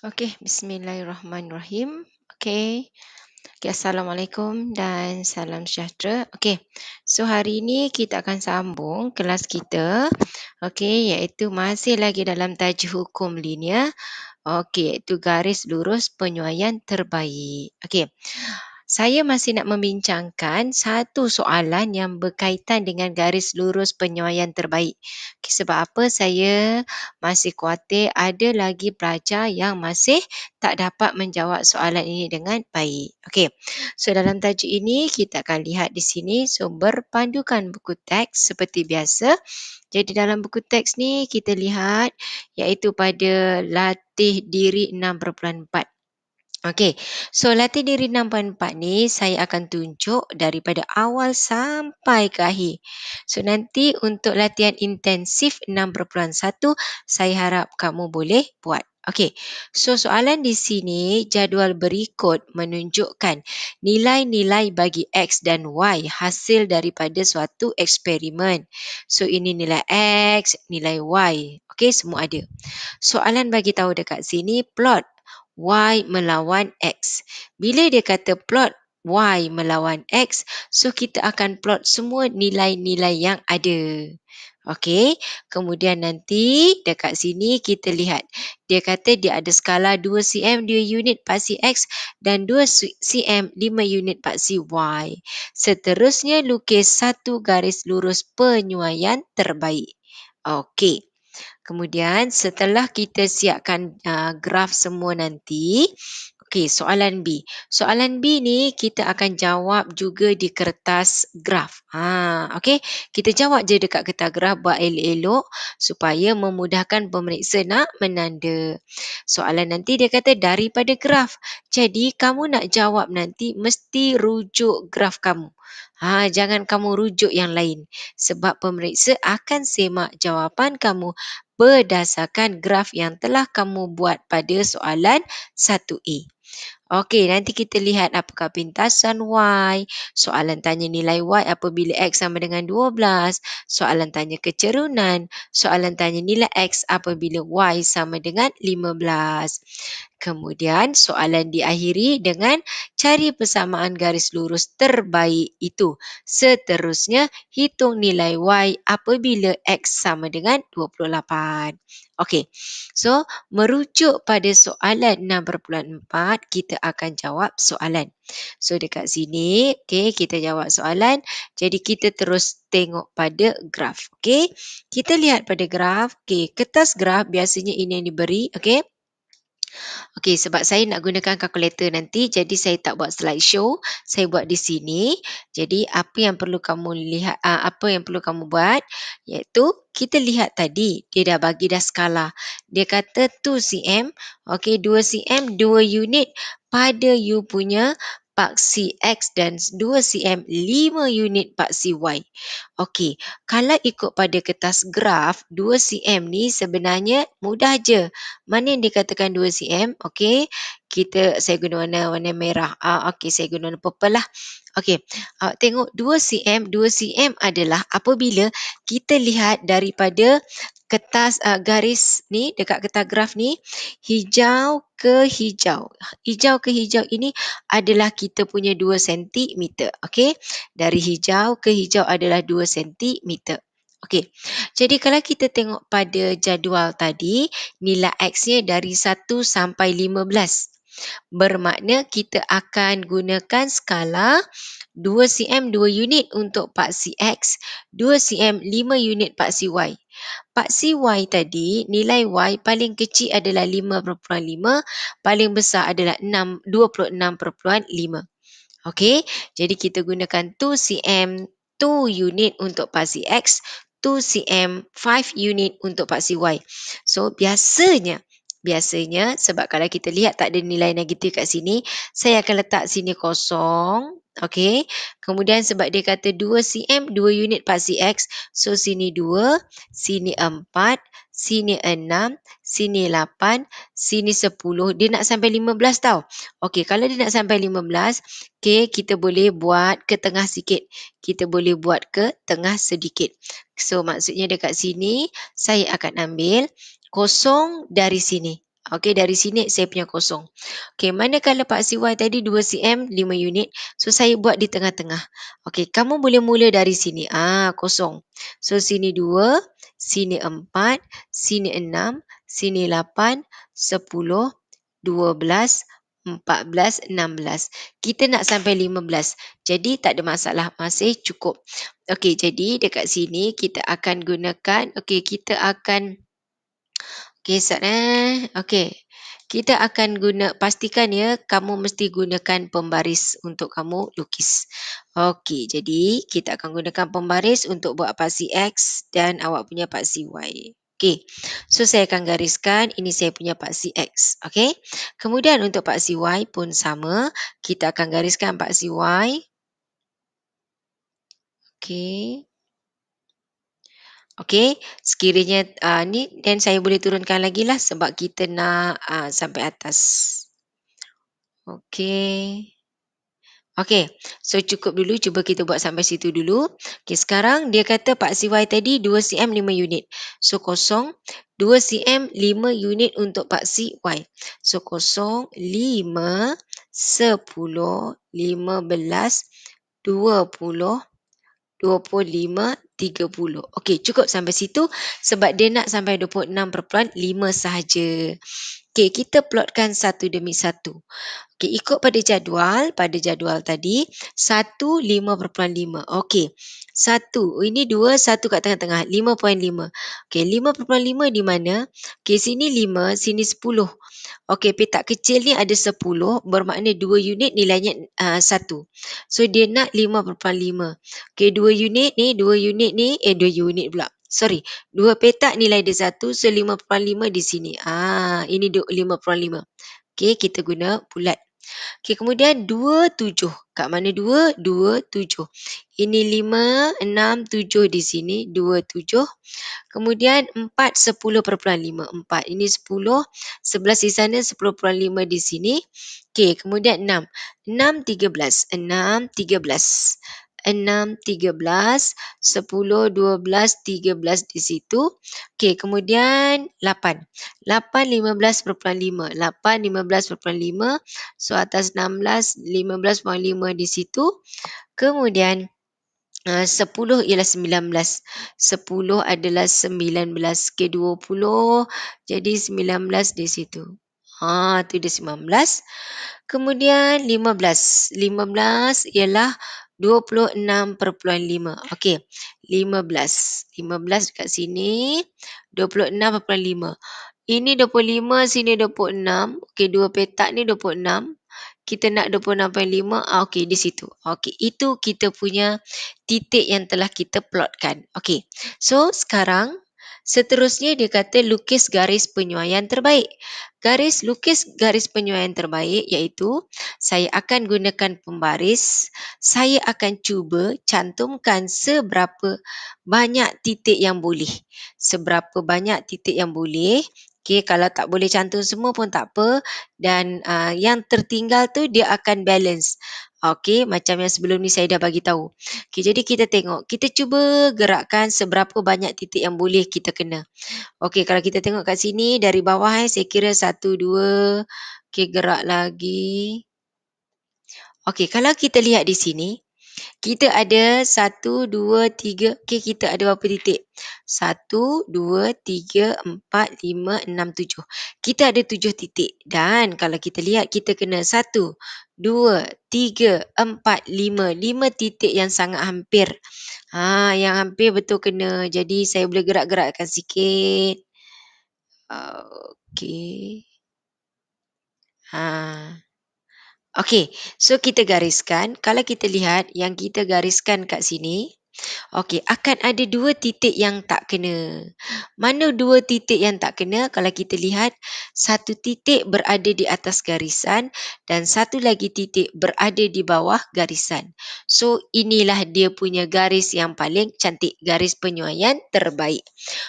Okey, bismillahirrahmanirrahim. Okey. Okey, assalamualaikum dan salam sejahtera. Okey. So hari ini kita akan sambung kelas kita. Okey, iaitu masih lagi dalam tajuk hukum linear. Okey, iaitu garis lurus penyuaian terbaik. Okey. Saya masih nak membincangkan satu soalan yang berkaitan dengan garis lurus penyuaian terbaik. Okay, sebab apa saya masih khawatir ada lagi pelajar yang masih tak dapat menjawab soalan ini dengan baik. Okey. So dalam tajuk ini kita akan lihat di sini sumber pandukan buku teks seperti biasa. Jadi dalam buku teks ni kita lihat iaitu pada latih diri 6.4. Okey, so latih diri 6.4 ni saya akan tunjuk daripada awal sampai ke akhir. So nanti untuk latihan intensif 6.1 saya harap kamu boleh buat. Okey, so soalan di sini jadual berikut menunjukkan nilai-nilai bagi X dan Y hasil daripada suatu eksperimen. So ini nilai X, nilai Y. Okey, semua ada. Soalan bagi tahu dekat sini plot Y melawan X. Bila dia kata plot Y melawan X, so kita akan plot semua nilai-nilai yang ada. Okey, kemudian nanti dekat sini kita lihat. Dia kata dia ada skala 2 cm 2 unit paksi X dan 2 cm 5 unit paksi Y. Seterusnya lukis satu garis lurus penyuaian terbaik. Okey. Kemudian setelah kita siapkan graf semua nanti, okey, soalan B. Soalan B ni kita akan jawab juga di kertas graf. Okey, kita jawab je dekat kertas graf, buat elok-elok supaya memudahkan pemeriksa nak menanda. Soalan nanti dia kata daripada graf. Jadi kamu nak jawab nanti mesti rujuk graf kamu. Jangan kamu rujuk yang lain sebab pemeriksa akan semak jawapan kamu berdasarkan graf yang telah kamu buat pada soalan 1A. Okey, nanti kita lihat apakah pintasan Y. Soalan tanya nilai Y apabila X sama dengan 12. Soalan tanya kecerunan. Soalan tanya nilai X apabila Y sama dengan 15. Kemudian soalan diakhiri dengan cari persamaan garis lurus terbaik itu. Seterusnya hitung nilai Y apabila X sama dengan 28. Okey, so merujuk pada soalan 6.4 kita akan jawab soalan. So dekat sini, okey, kita jawab soalan. Jadi kita terus tengok pada graf. Okey, kita lihat pada graf. Okey, kertas graf biasanya ini yang diberi. Okey. Okey, sebab saya nak gunakan kalkulator nanti, jadi saya tak buat slideshow, saya buat di sini. Jadi apa yang perlu kamu lihat, apa yang perlu kamu buat, iaitu kita lihat tadi, dia dah bagi dah skala. Dia kata 2 cm, okey 2 cm 2 unit pada you punya paksi X dan 2 cm 5 unit paksi Y. Okey, kalau ikut pada kertas graf, 2 cm ni sebenarnya mudah je. Mana yang dikatakan 2 cm? Okey, saya guna warna merah. Okey, saya guna warna purple lah. Okey, tengok 2 cm. 2 cm adalah apabila kita lihat daripada kertas garis ni, dekat kertas graf ni, hijau ke hijau. Hijau ke hijau ini adalah kita punya 2 cm. Okey, dari hijau ke hijau adalah 2 cm. Okey, jadi kalau kita tengok pada jadual tadi, nilai X-nya dari 1 sampai 15. Bermakna kita akan gunakan skala 2 cm 2 unit untuk paksi X, 2 cm 5 unit paksi Y. Paksi Y tadi, nilai Y paling kecil adalah 5.5, paling besar adalah 26.5. Okey, jadi kita gunakan 2 cm 2 unit untuk paksi X, 2 cm 5 unit untuk paksi Y. So biasanya sebab kalau kita lihat tak ada nilai negatif kat sini, saya akan letak sini kosong. Okey, kemudian sebab dia kata 2 cm 2 unit paksi X, so sini 2, sini 4, sini 6, sini 8, sini 10. Dia nak sampai 15 tau. Okey, kalau dia nak sampai 15, okey, kita boleh buat ke tengah sikit. Kita boleh buat ke tengah sedikit. So maksudnya dekat sini saya akan ambil kosong dari sini. Okey, dari sini saya punya kosong. Okey, manakala paksi Y tadi 2 cm 5 unit, so saya buat di tengah-tengah. Okey, kamu boleh mula dari sini. Kosong. So sini 2, sini 4, sini 6, sini 8, 10, 12, 14, 16. Kita nak sampai 15. Jadi tak ada masalah, masih cukup. Okey, jadi dekat sini kita akan gunakan, kita akan okey. Kita akan pastikan ya, kamu mesti gunakan pembaris untuk kamu lukis. Okey, jadi kita akan gunakan pembaris untuk buat paksi X dan awak punya paksi Y. Okey, so saya akan gariskan, ini saya punya paksi X. Okey, kemudian untuk paksi Y pun sama, kita akan gariskan paksi Y. Okey. Okey, sekiranya ni dan saya boleh turunkan lagi lah sebab kita nak sampai atas. Okey. Okey, so cukup dulu, cuba kita buat sampai situ dulu. Okey, sekarang dia kata paksi Y tadi 2 cm 5 unit. So kosong, 2 cm 5 unit untuk paksi Y. So kosong, 5, 10, 15, 20, 25, 30. Okey, cukup sampai situ sebab dia nak sampai 26.5 sahaja. Okey, kita plotkan satu demi satu. Okey, ikut pada jadual tadi, 1, 5.5. Okey, 1, ini 2, 1 kat tengah-tengah, 5.5. Okey, 5.5 di mana? Okey, sini 5, sini 10. Okey, petak kecil ni ada 10, bermakna 2 unit nilainya 1. So, dia nak 5.5. Okey, 2 unit ni, 2 unit pula. Sorry, 2 petak nilai dia 1, so 5.5 di sini. Ini 5.5. Okey, kita guna bulat. Okey, kemudian 27. Kat mana 2? 27. Ini 5, 6, 7 di sini. 27. Kemudian 4, 10.5. 4. Ini 10. 11 di sana, 10.5 di sini. Okey, kemudian 6. 6, 13. 6, 13. 6, 13, 10, 12, 13 di situ. Okey, kemudian 8. 8, 15.5. 8, 15.5. So, atas 16, 15.5 di situ. Kemudian 10 ialah 19. 10 adalah 19. Okey, 20. Jadi 19 di situ. Tu dia 19. Kemudian 15. 15 ialah 26.5. Okey, 15. 15 dekat sini. 26.5. Ini 25, sini 26. Okey, 2 petak ni 26. Kita nak 26.5. Okey, di situ. Okey, itu kita punya titik yang telah kita plotkan. Okey, so sekarang seterusnya dia kata lukis garis penyuaian terbaik. Lukis garis penyuaian terbaik iaitu saya akan gunakan pembaris. Saya akan cuba cantumkan seberapa banyak titik yang boleh. Seberapa banyak titik yang boleh. Okey, kalau tak boleh cantum semua pun tak apa. Dan yang tertinggal tu dia akan balance. Okey, macam yang sebelum ni saya dah bagi tahu. Okey, jadi kita tengok. Kita cuba gerakkan seberapa banyak titik yang boleh kita kena. Okey, kalau kita tengok kat sini dari bawah saya kira 1, 2. Okey, gerak lagi. Okey, kalau kita lihat di sini, kita ada 1, 2, 3. Okey, kita ada berapa titik? 1, 2, 3, 4, 5, 6, 7. Kita ada 7 titik. Dan kalau kita lihat, kita kena 1, 2, 3, 4, 5. 5 titik yang sangat hampir. Yang hampir betul kena. Jadi, saya boleh gerak-gerakkan sikit. Okey. Okey, so kita gariskan. Kalau kita lihat yang kita gariskan kat sini, okey, akan ada 2 titik yang tak kena. Mana 2 titik yang tak kena? Kalau kita lihat, 1 titik berada di atas garisan dan 1 lagi titik berada di bawah garisan. So, inilah dia punya garis yang paling cantik, garis penyuaian terbaik.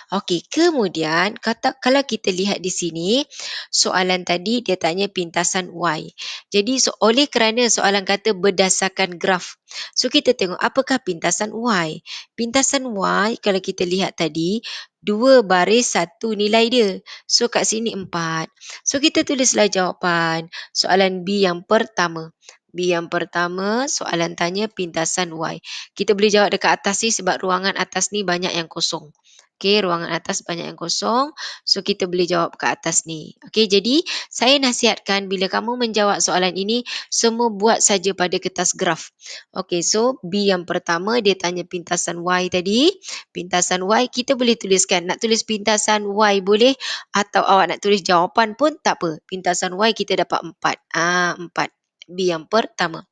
Okey, kemudian kalau kita lihat di sini, soalan tadi dia tanya pintasan Y. Jadi oleh kerana soalan kata berdasarkan graf. So kita tengok apakah pintasan Y. Pintasan Y kalau kita lihat tadi, 2 baris 1 nilai dia. So kat sini 4. So kita tulislah jawapan soalan B yang pertama. B yang pertama, soalan tanya pintasan Y. Kita boleh jawab dekat atas ni sebab ruangan atas ni banyak yang kosong. Okey, ruangan atas banyak yang kosong. So kita boleh jawab ke atas ni. Okey, jadi saya nasihatkan bila kamu menjawab soalan ini, semua buat saja pada kertas graf. Okey, so B yang pertama dia tanya pintasan Y tadi. Pintasan Y kita boleh tuliskan. Nak tulis pintasan Y boleh atau awak nak tulis jawapan pun tak apa. Pintasan Y kita dapat 4. 4. B yang pertama.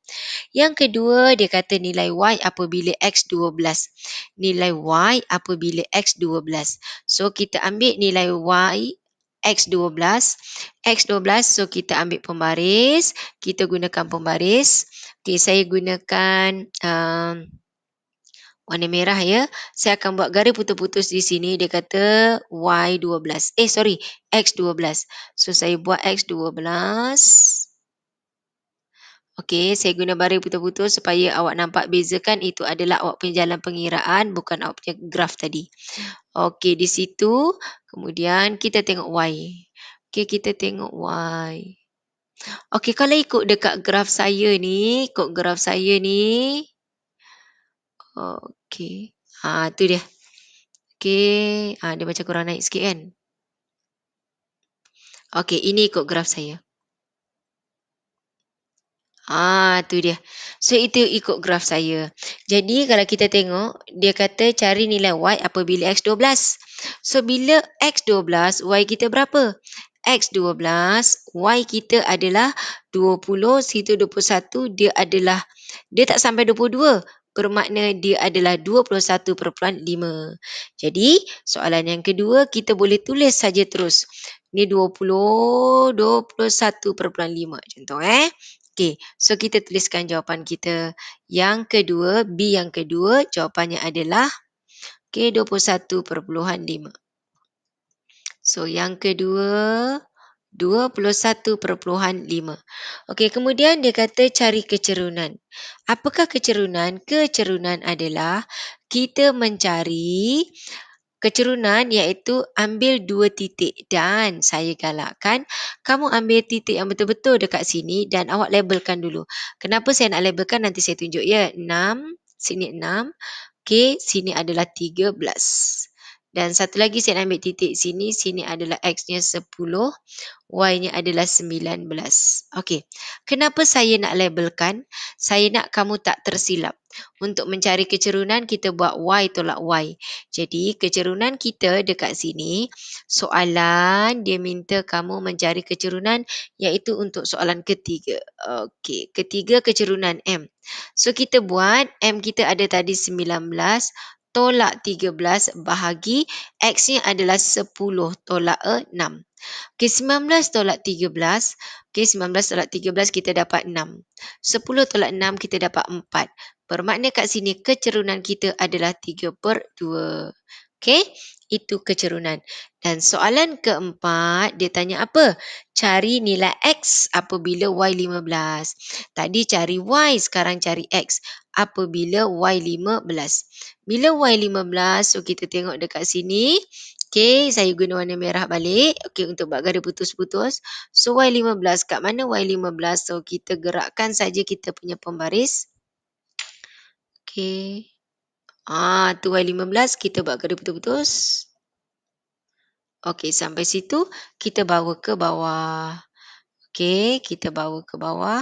Yang kedua, dia kata nilai Y apabila X 12. Nilai Y apabila X 12. So, kita ambil nilai Y X 12. X 12, so kita ambil pembaris. Kita gunakan pembaris. Okay, saya gunakan warna merah ya. Saya akan buat garis putus-putus di sini. Dia kata Y12. X 12. So, saya buat X 12. Okey, saya guna baris putus-putus supaya awak nampak bezakan itu adalah awak punya jalan pengiraan, bukan awak punya graf tadi. Okey, di situ. Kemudian kita tengok Y. Okey, kita tengok Y. Okey, kalau ikut dekat graf saya ni, okey. Tu dia. Okey, dia macam kurang naik sikit kan? Okey, ini ikut graf saya. Tu dia. So, itu ikut graf saya. Jadi, kalau kita tengok, dia kata cari nilai Y apabila X 12. So, bila X 12, Y kita berapa? X 12, Y kita adalah 20, situ 21, dia tak sampai 22. Bermakna dia adalah 21.5. Jadi, soalan yang kedua, kita boleh tulis saja terus. Ni 20, 21.5. Contoh Okey, so kita tuliskan jawapan kita. Yang kedua, B yang kedua, jawapannya adalah 21.5. So, yang kedua, 21.5. Okey, kemudian dia kata cari kecerunan. Apakah kecerunan? Kecerunan adalah kita mencari kecerunan iaitu ambil 2 titik dan saya galakkan kamu ambil titik yang betul-betul dekat sini dan awak labelkan dulu. Kenapa saya nak labelkan nanti saya tunjuk ya. 6, sini 6. Okey, sini adalah 13. Dan satu lagi saya nak ambil titik sini adalah X-nya 10. Y-nya adalah 19. Okey. Kenapa saya nak labelkan? Saya nak kamu tak tersilap. Untuk mencari kecerunan, kita buat Y tolak Y. Jadi, kecerunan kita dekat sini, soalan dia minta kamu mencari kecerunan iaitu untuk soalan ketiga. Okey, ketiga kecerunan M. So, kita buat M kita ada tadi 19 tolak 13 bahagi X-nya adalah 10 tolak 6. Okey, 19 tolak 13. Okey, 19 tolak 13 kita dapat 6. 10 tolak 6 kita dapat 4. Bermakna kat sini kecerunan kita adalah 3/2. Okey, itu kecerunan. Dan soalan keempat, dia tanya apa? Cari nilai X apabila Y 15. Tadi cari Y, sekarang cari X apabila Y 15. Bila Y 15, so kita tengok dekat sini. Okey, saya guna warna merah balik. Okey, untuk buat garis putus-putus. So, Y15. Kat mana Y15? So, kita gerakkan saja kita punya pembaris. Okey. Tu Y15. Kita buat garis putus-putus. Okey, sampai situ. Kita bawa ke bawah. Okey, kita bawa ke bawah.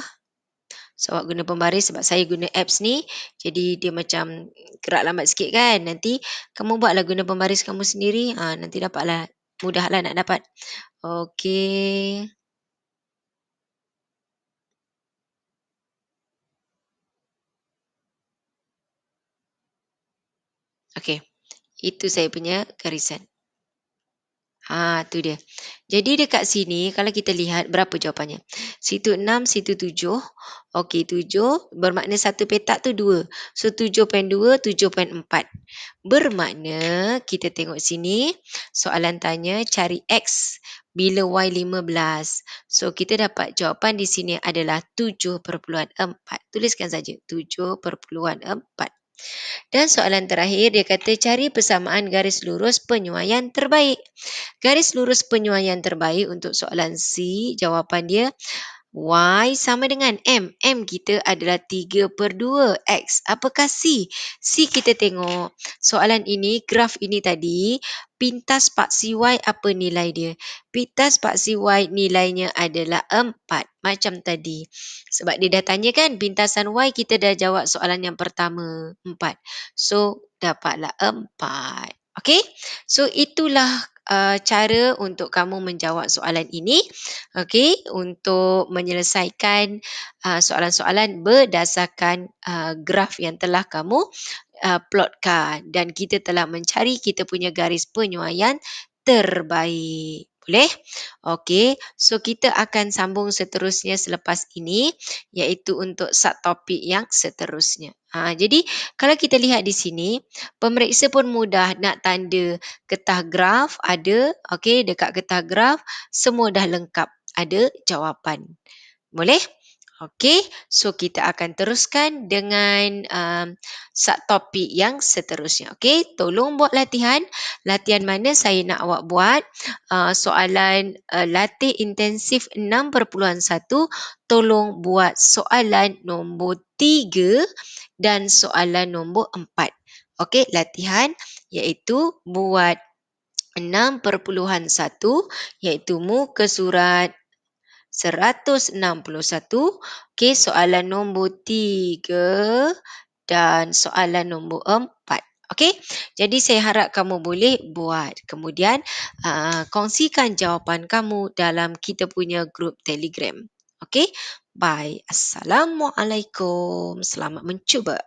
So, awak guna pembaris sebab saya guna apps ni. Jadi, dia macam gerak lambat sikit kan. Nanti, kamu buatlah guna pembaris kamu sendiri. Nanti dapatlah. Mudahlah nak dapat. Okey. Okey. Itu saya punya garisan. Tu dia. Jadi dekat sini kalau kita lihat berapa jawapannya. Situ 6, situ 7. Okey, 7 bermakna satu petak tu 2. So 7.2, 7.4. Bermakna kita tengok sini soalan tanya cari X bila Y 15. So kita dapat jawapan di sini adalah 7.4. Tuliskan saja 7.4. Dan soalan terakhir dia kata cari persamaan garis lurus penyuaian terbaik. Garis lurus penyuaian terbaik untuk soalan C, jawapan dia Y sama dengan M. M kita adalah 3/2 X. Apakah C? C kita tengok. Soalan ini, graf ini tadi, pintas paksi Y apa nilai dia? Pintas paksi Y nilainya adalah 4. Macam tadi. Sebab dia dah tanya kan, pintasan Y kita dah jawab soalan yang pertama. 4. So, dapatlah 4. Okay? So, itulah cara untuk kamu menjawab soalan ini. Okey, untuk menyelesaikan soalan-soalan berdasarkan graf yang telah kamu plotkan dan kita telah mencari kita punya garis penyuaian terbaik. Boleh? Okey, so kita akan sambung seterusnya selepas ini iaitu untuk subtopik yang seterusnya. Jadi kalau kita lihat di sini, pemeriksa pun mudah nak tanda getah graf ada, okey, dekat getah graf semua dah lengkap. Ada jawapan. Boleh? Okey, so kita akan teruskan dengan subtopik yang seterusnya. Okey, tolong buat latihan. Latihan mana saya nak awak buat? Soalan latih intensif 6.1, tolong buat soalan nombor 3 dan soalan nombor 4. Okey, latihan iaitu buat 6.1 iaitu muka surat 161. Okey, soalan nombor 3 dan soalan nombor 4. Okey, jadi saya harap kamu boleh buat. Kemudian kongsikan jawapan kamu dalam kita punya grup Telegram. Okey, bye. Assalamualaikum. Selamat mencuba.